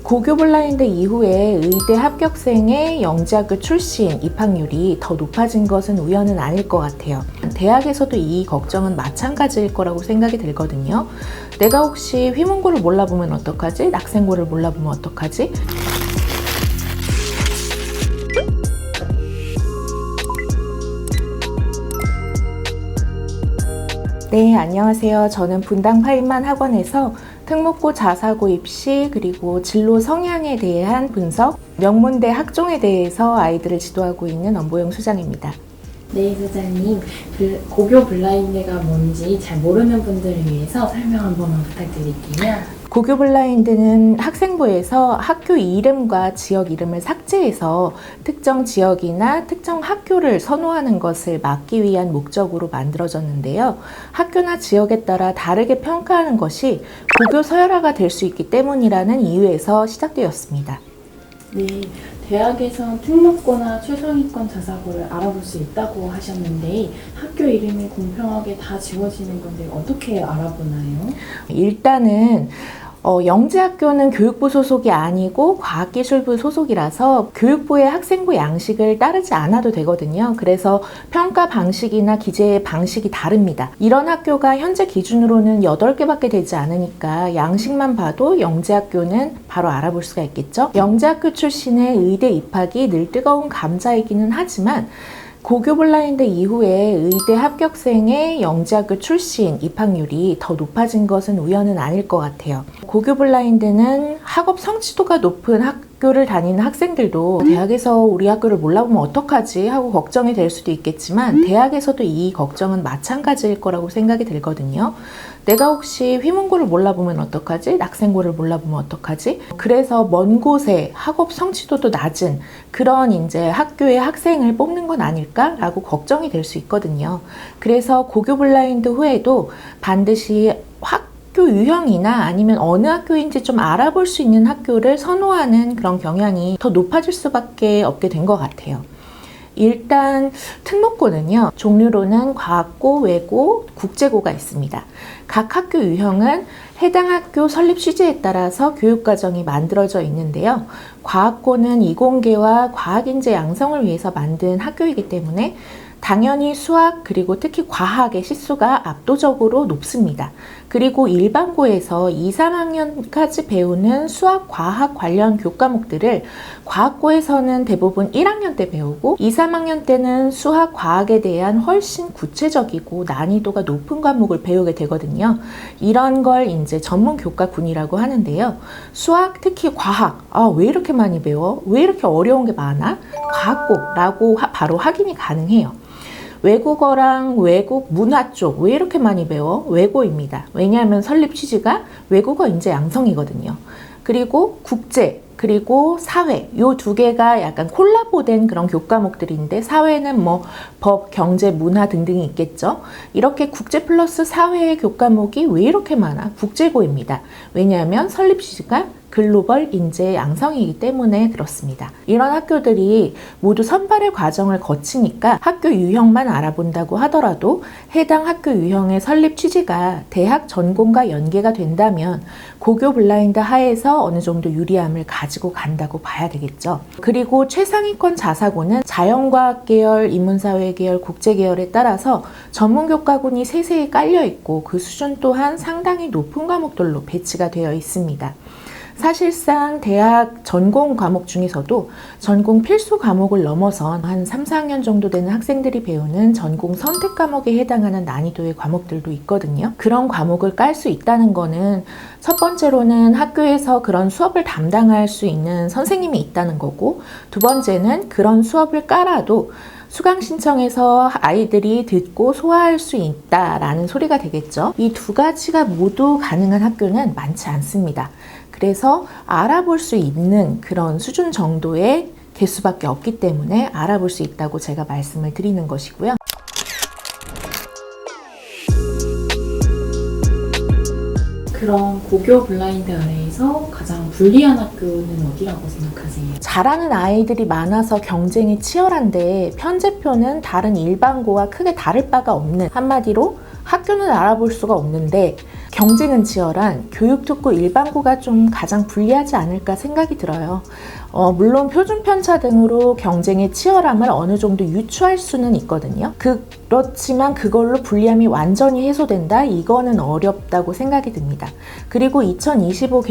고교 블라인드 이후에 의대 합격생의 영재학교 출신 입학률이 더 높아진 것은 우연은 아닐 것 같아요. 대학에서도 이 걱정은 마찬가지일 거라고 생각이 들거든요. 내가 혹시 휘문고를 몰라보면 어떡하지? 낙생고를 몰라보면 어떡하지? 네, 안녕하세요. 저는 분당 8인만 학원에서 특목고 자사고 입시 그리고 진로 성향에 대한 분석, 명문대 학종에 대해서 아이들을 지도하고 있는 엄보영 수장입니다. 네, 소장님. 고교 블라인드가 뭔지 잘 모르는 분들을 위해서 설명 한 번만 부탁드릴게요. 고교 블라인드는 학생부에서 학교 이름과 지역 이름을 삭제해서 특정 지역이나 특정 학교를 선호하는 것을 막기 위한 목적으로 만들어졌는데요. 학교나 지역에 따라 다르게 평가하는 것이 고교 서열화가 될 수 있기 때문이라는 이유에서 시작되었습니다. 네, 대학에선 특목고나 최상위권 자사고를 알아볼 수 있다고 하셨는데 학교 이름이 공평하게 다 지워지는 건데 어떻게 알아보나요? 일단은 영재학교는 교육부 소속이 아니고 과학기술부 소속이라서 교육부의 학생부 양식을 따르지 않아도 되거든요. 그래서 평가 방식이나 기재 방식이 다릅니다. 이런 학교가 현재 기준으로는 8개밖에 되지 않으니까 양식만 봐도 영재학교는 바로 알아볼 수가 있겠죠. 영재학교 출신의 의대 입학이 늘 뜨거운 감자이기는 하지만 고교 블라인드 이후에 의대 합격생의 영재학교 출신 입학률이 더 높아진 것은 우연은 아닐 것 같아요. 고교 블라인드는 학업 성취도가 높은 학교를 다니는 학생들도 대학에서 우리 학교를 몰라보면 어떡하지 하고 걱정이 될 수도 있겠지만 대학에서도 이 걱정은 마찬가지일 거라고 생각이 들거든요. 내가 혹시 휘문고를 몰라보면 어떡하지? 낙생고를 몰라보면 어떡하지? 그래서 먼 곳에 학업 성취도도 낮은 그런 이제 학교의 학생을 뽑는 건 아닐까라고 걱정이 될 수 있거든요. 그래서 고교 블라인드 후에도 반드시 학교 유형이나 아니면 어느 학교인지 좀 알아볼 수 있는 학교를 선호하는 그런 경향이 더 높아질 수밖에 없게 된 것 같아요. 일단 특목고는요, 종류로는 과학고, 외고, 국제고가 있습니다. 각 학교 유형은 해당 학교 설립 취지에 따라서 교육과정이 만들어져 있는데요. 과학고는 이공계와 과학인재 양성을 위해서 만든 학교이기 때문에 당연히 수학 그리고 특히 과학의 시수가 압도적으로 높습니다. 그리고 일반고에서 2, 3학년까지 배우는 수학, 과학 관련 교과목들을 과학고에서는 대부분 1학년 때 배우고 2, 3학년 때는 수학, 과학에 대한 훨씬 구체적이고 난이도가 높은 과목을 배우게 되거든요. 이런 걸 이제 전문 교과군이라고 하는데요. 수학, 특히 과학, 왜 이렇게 많이 배워? 왜 이렇게 어려운 게 많아? 과학고라고 바로 확인이 가능해요. 외국어랑 외국 문화 쪽 왜 이렇게 많이 배워? 외고입니다. 왜냐하면 설립 취지가 외국어 인재 양성이거든요. 그리고 국제, 그리고 사회, 요 두 개가 약간 콜라보된 그런 교과목들인데 사회는 뭐 법, 경제, 문화 등등이 있겠죠. 이렇게 국제 플러스 사회의 교과목이 왜 이렇게 많아? 국제고입니다. 왜냐하면 설립 취지가 글로벌 인재 양성이기 때문에 그렇습니다. 이런 학교들이 모두 선발의 과정을 거치니까 학교 유형만 알아본다고 하더라도 해당 학교 유형의 설립 취지가 대학 전공과 연계가 된다면 고교 블라인드 하에서 어느 정도 유리함을 가지고 간다고 봐야 되겠죠. 그리고 최상위권 자사고는 자연과학 계열, 인문사회 계열, 국제 계열에 따라서 전문교과군이 세세히 깔려 있고 그 수준 또한 상당히 높은 과목들로 배치가 되어 있습니다. 사실상 대학 전공 과목 중에서도 전공 필수 과목을 넘어선 한 3, 4학년 정도 되는 학생들이 배우는 전공 선택 과목에 해당하는 난이도의 과목들도 있거든요. 그런 과목을 깔 수 있다는 거는 첫 번째로는 학교에서 그런 수업을 담당할 수 있는 선생님이 있다는 거고, 두 번째는 그런 수업을 깔아도 수강 신청에서 아이들이 듣고 소화할 수 있다라는 소리가 되겠죠. 이 두 가지가 모두 가능한 학교는 많지 않습니다. 그래서 알아볼 수 있는 그런 수준 정도의 개수밖에 없기 때문에 알아볼 수 있다고 제가 말씀을 드리는 것이고요. 그럼 고교 블라인드 아래에서 가장 불리한 학교는 어디라고 생각하세요? 잘하는 아이들이 많아서 경쟁이 치열한데 편제표는 다른 일반고와 크게 다를 바가 없는, 한마디로 학교는 알아볼 수가 없는데 경쟁은 치열한 교육특구 일반고가 좀 가장 불리하지 않을까 생각이 들어요. 물론 표준 편차 등으로 경쟁의 치열함을 어느 정도 유추할 수는 있거든요. 그렇지만 그걸로 불리함이 완전히 해소된다? 이거는 어렵다고 생각이 듭니다. 그리고 2025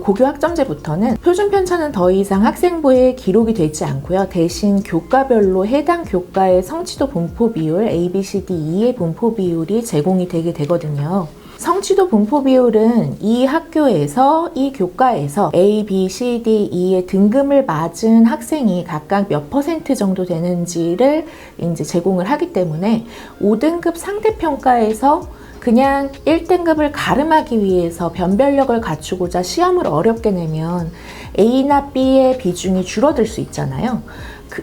고교 학점제부터는 표준 편차는 더 이상 학생부에 기록이 되지 않고요. 대신 교과별로 해당 교과의 성취도 분포 비율 A, B, C, D, E의 분포 비율이 제공이 되게 되거든요. 성취도 분포 비율은 이 학교에서 이 교과에서 A, B, C, D, E의 등급을 맞은 학생이 각각 몇 % 정도 되는지를 이제 제공을 하기 때문에 5등급 상대평가에서 그냥 1등급을 가름하기 위해서 변별력을 갖추고자 시험을 어렵게 내면 A나 B의 비중이 줄어들 수 있잖아요.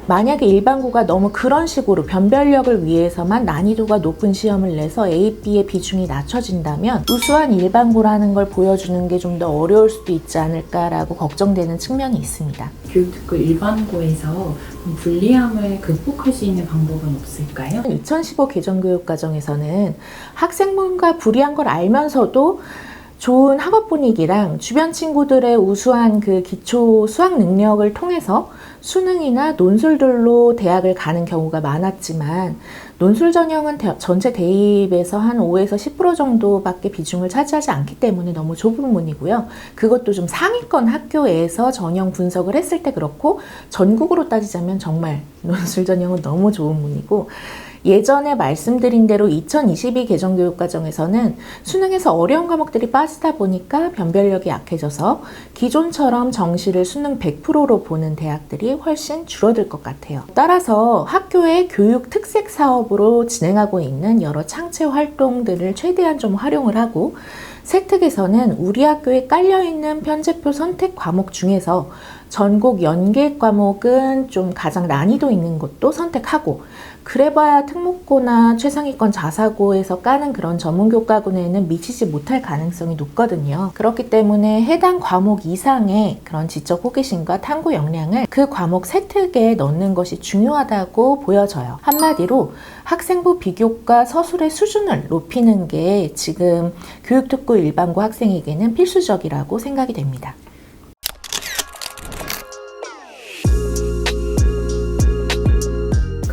만약에 일반고가 너무 그런 식으로 변별력을 위해서만 난이도가 높은 시험을 내서 A, B의 비중이 낮춰진다면 우수한 일반고라는 걸 보여주는 게 좀 더 어려울 수도 있지 않을까라고 걱정되는 측면이 있습니다. 교육특구 일반고에서 불리함을 극복할 수 있는 방법은 없을까요? 2015 개정교육과정에서는 학생분과 불이한 걸 알면서도 좋은 학업 분위기랑 주변 친구들의 우수한 그 기초 수학 능력을 통해서 수능이나 논술들로 대학을 가는 경우가 많았지만 논술 전형은 전체 대입에서 한 5에서 10% 정도밖에 비중을 차지하지 않기 때문에 너무 좁은 문이고요. 그것도 좀 상위권 학교에서 전형 분석을 했을 때 그렇고 전국으로 따지자면 정말 논술 전형은 너무 좋은 문이고 예전에 말씀드린 대로 2022 개정교육과정에서는 수능에서 어려운 과목들이 빠지다 보니까 변별력이 약해져서 기존처럼 정시를 수능 100%로 보는 대학들이 훨씬 줄어들 것 같아요. 따라서 학교의 교육 특색 사업으로 진행하고 있는 여러 창체 활동들을 최대한 좀 활용을 하고 세특에서는 우리 학교에 깔려있는 편제표 선택 과목 중에서 전국 연계 과목은 좀 가장 난이도 있는 것도 선택하고 그래봐야 특목고나 최상위권 자사고에서 까는 그런 전문교과군에는 미치지 못할 가능성이 높거든요. 그렇기 때문에 해당 과목 이상의 그런 지적 호기심과 탐구 역량을 그 과목 세특에 넣는 것이 중요하다고 보여져요. 한마디로 학생부 비교과 서술의 수준을 높이는 게 지금 교육특구 일반고 학생에게는 필수적이라고 생각이 됩니다.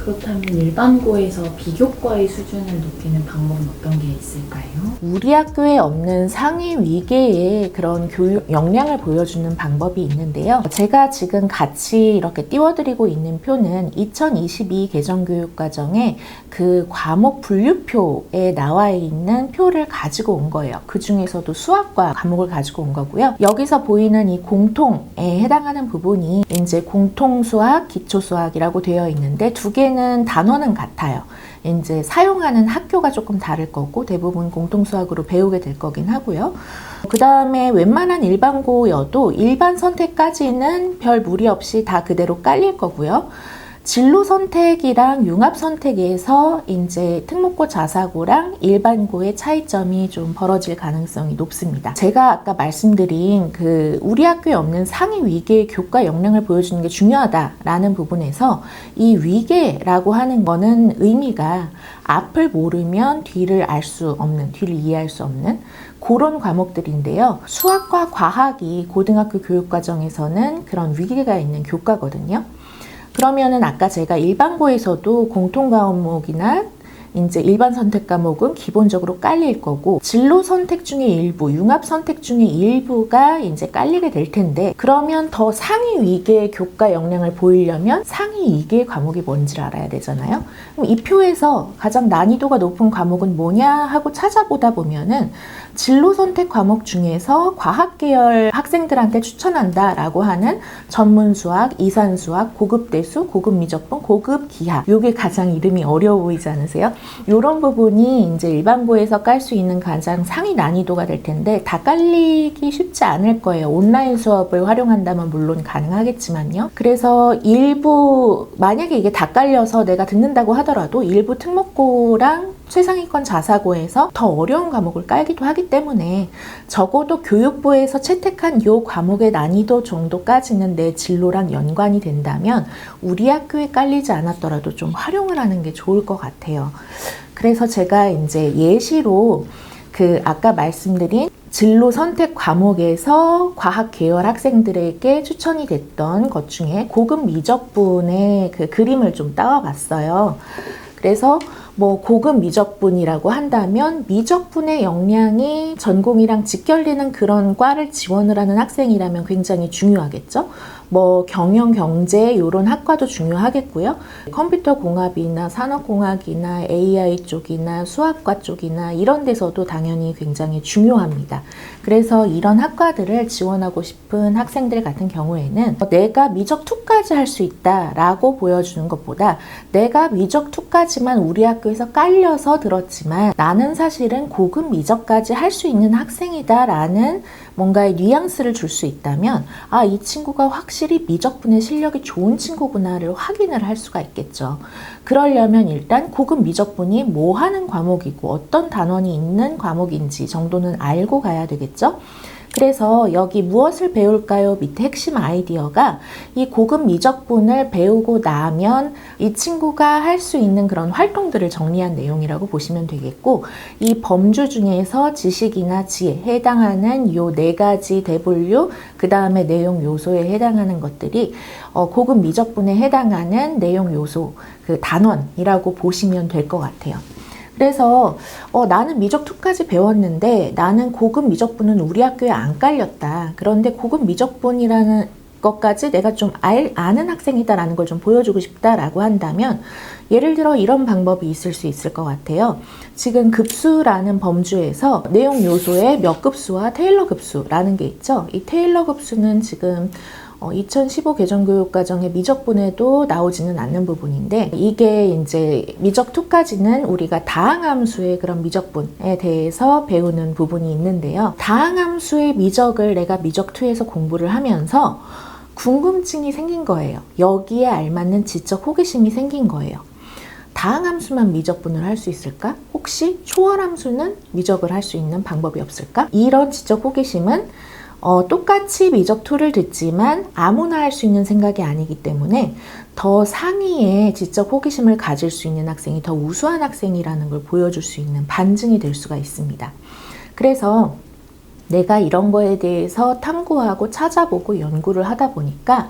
그렇다면 일반고에서 비교과의 수준을 높이는 방법은 어떤 게 있을까요? 우리 학교에 없는 상위 위계의 그런 교육 역량을 보여주는 방법이 있는데요. 제가 지금 같이 이렇게 띄워드리고 있는 표는 2022 개정교육과정의 그 과목 분류표에 나와 있는 표를 가지고 온 거예요. 그 중에서도 수학과 과목을 가지고 온 거고요. 여기서 보이는 이 공통에 해당하는 부분이 이제 공통수학, 기초수학이라고 되어 있는데 두 개는 단어는 같아요. 이제 사용하는 학교가 조금 다를 거고 대부분 공통수학으로 배우게 될 거긴 하고요. 그 다음에 웬만한 일반고여도 일반 선택까지는 별 무리 없이 다 그대로 깔릴 거고요. 진로 선택이랑 융합 선택에서 이제 특목고 자사고랑 일반고의 차이점이 좀 벌어질 가능성이 높습니다. 제가 아까 말씀드린 그 우리 학교에 없는 상위 위계의 교과 역량을 보여주는 게 중요하다라는 부분에서 이 위계라고 하는 거는 의미가 앞을 모르면 뒤를 알 수 없는, 뒤를 이해할 수 없는 그런 과목들인데요. 수학과 과학이 고등학교 교육과정에서는 그런 위계가 있는 교과거든요. 그러면은 아까 제가 일반고에서도 공통 과목이나 이제 일반 선택 과목은 기본적으로 깔릴 거고 진로 선택 중에 일부, 융합 선택 중에 일부가 이제 깔리게 될 텐데 그러면 더 상위 위계의 교과 역량을 보이려면 상위 위계의 과목이 뭔지를 알아야 되잖아요. 그럼 이 표에서 가장 난이도가 높은 과목은 뭐냐 하고 찾아보다 보면은 진로 선택 과목 중에서 과학 계열 학생들한테 추천한다라고 하는 전문 수학, 이산 수학, 고급 대수, 고급 미적분, 고급 기하 요게 가장 이름이 어려워 보이지 않으세요? 이런 부분이 이제 일반고에서 깔 수 있는 가장 상위 난이도가 될 텐데 다 깔리기 쉽지 않을 거예요. 온라인 수업을 활용한다면 물론 가능하겠지만요. 그래서 일부 만약에 이게 다 깔려서 내가 듣는다고 하더라도 일부 특목고랑 최상위권 자사고에서 더 어려운 과목을 깔기도 하기 때문에 적어도 교육부에서 채택한 이 과목의 난이도 정도까지는 내 진로랑 연관이 된다면 우리 학교에 깔리지 않았더라도 좀 활용을 하는 게 좋을 것 같아요. 그래서 제가 이제 예시로 아까 말씀드린 진로 선택 과목에서 과학 계열 학생들에게 추천이 됐던 것 중에 고급 미적분의 그 그림을 좀 따와봤어요. 그래서 뭐 고급 미적분이라고 한다면 미적분의 역량이 전공이랑 직결되는 그런 과를 지원을 하는 학생이라면 굉장히 중요하겠죠. 뭐 경영, 경제 이런 학과도 중요하겠고요. 컴퓨터 공학이나 산업공학이나 AI 쪽이나 수학과 쪽이나 이런 데서도 당연히 굉장히 중요합니다. 그래서 이런 학과들을 지원하고 싶은 학생들 같은 경우에는 내가 미적 2까지 할 수 있다라고 보여주는 것보다 내가 미적 2까지만 우리 학교에서 깔려서 들었지만 나는 사실은 고급 미적까지 할 수 있는 학생이다라는 뭔가의 뉘앙스를 줄 수 있다면 아, 이 친구가 확실히 미적분의 실력이 좋은 친구구나를 확인을 할 수가 있겠죠. 그러려면 일단 고급 미적분이 뭐 하는 과목이고 어떤 단원이 있는 과목인지 정도는 알고 가야 되겠죠. 그래서 여기 무엇을 배울까요? 밑에 핵심 아이디어가 이 고급 미적분을 배우고 나면 이 친구가 할 수 있는 그런 활동들을 정리한 내용이라고 보시면 되겠고, 이 범주 중에서 지식이나 지혜에 해당하는 요 4가지 대분류, 그 다음에 내용 요소에 해당하는 것들이 고급 미적분에 해당하는 내용 요소, 그 단원이라고 보시면 될 것 같아요. 그래서 나는 미적 2까지 배웠는데 나는 고급 미적분은 우리 학교에 안 깔렸다. 그런데 고급 미적분이라는 것까지 내가 좀 아는 학생이다라는 걸 좀 보여주고 싶다라고 한다면 예를 들어 이런 방법이 있을 수 있을 것 같아요. 지금 급수라는 범주에서 내용 요소에 몇 급수와 테일러 급수라는 게 있죠. 이 테일러 급수는 지금 2015 개정교육과정의 미적분에도 나오지는 않는 부분인데, 이게 이제 미적 2까지는 우리가 다항함수의 그런 미적분에 대해서 배우는 부분이 있는데요. 다항함수의 미적을 내가 미적 2에서 공부를 하면서 궁금증이 생긴 거예요. 여기에 알맞는 지적 호기심이 생긴 거예요. 다항함수만 미적분을 할 수 있을까? 혹시 초월함수는 미적을 할 수 있는 방법이 없을까? 이런 지적 호기심은 똑같이 미적 2를 듣지만 아무나 할 수 있는 생각이 아니기 때문에 더 상위의 지적 호기심을 가질 수 있는 학생이 더 우수한 학생이라는 걸 보여줄 수 있는 반증이 될 수가 있습니다. 그래서 내가 이런 거에 대해서 탐구하고 찾아보고 연구를 하다 보니까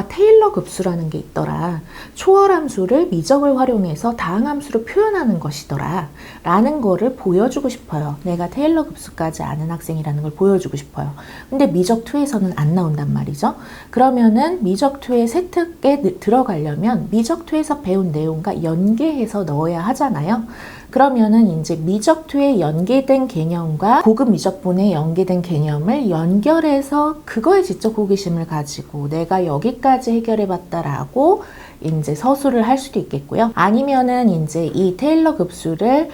테일러 급수라는 게 있더라. 초월함수를 미적을 활용해서 다항함수로 표현하는 것이더라. 라는 거를 보여주고 싶어요. 내가 테일러 급수까지 아는 학생이라는 걸 보여주고 싶어요. 근데 미적 2에서는 안 나온단 말이죠. 그러면은 미적 2의 세특에 들어가려면 미적 2에서 배운 내용과 연계해서 넣어야 하잖아요. 그러면은 이제 미적 2에 연계된 개념과 고급 미적분에 연계된 개념을 연결해서 그거에 지적 호기심을 가지고 내가 여기까지 해결해 봤다라고 이제 서술을 할 수도 있겠고요. 아니면은 이제 이 테일러 급수를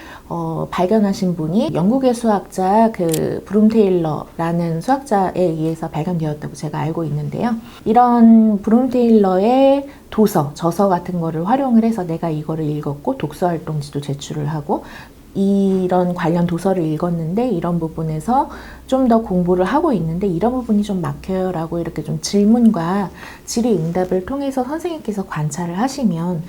발견하신 분이 영국의 수학자 그 브룸 테일러라는 수학자에 의해서 발견되었다고 제가 알고 있는데요. 이런 브룸 테일러의 도서, 저서 같은 거를 활용을 해서 내가 이거를 읽었고 독서 활동지도 제출을 하고 이런 관련 도서를 읽었는데 이런 부분에서 좀 더 공부를 하고 있는데 이런 부분이 좀 막혀요 라고 이렇게 좀 질문과 질의응답을 통해서 선생님께서 관찰을 하시면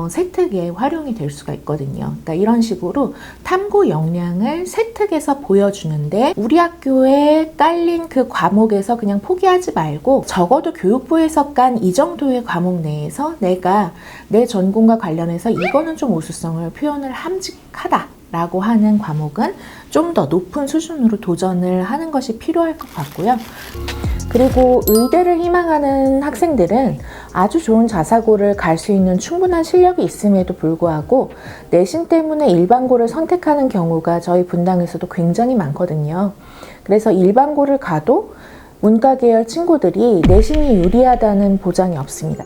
세특에 활용이 될 수가 있거든요. 그러니까 이런 식으로 탐구 역량을 세특에서 보여주는데 우리 학교에 깔린 그 과목에서 그냥 포기하지 말고 적어도 교육부에서 깐 이 정도의 과목 내에서 내가 내 전공과 관련해서 이거는 좀 우수성을 표현을 함직하다 라고 하는 과목은 좀 더 높은 수준으로 도전을 하는 것이 필요할 것 같고요. 그리고 의대를 희망하는 학생들은 아주 좋은 자사고를 갈 수 있는 충분한 실력이 있음에도 불구하고 내신 때문에 일반고를 선택하는 경우가 저희 분당에서도 굉장히 많거든요. 그래서 일반고를 가도 문과 계열 친구들이 내신이 유리하다는 보장이 없습니다.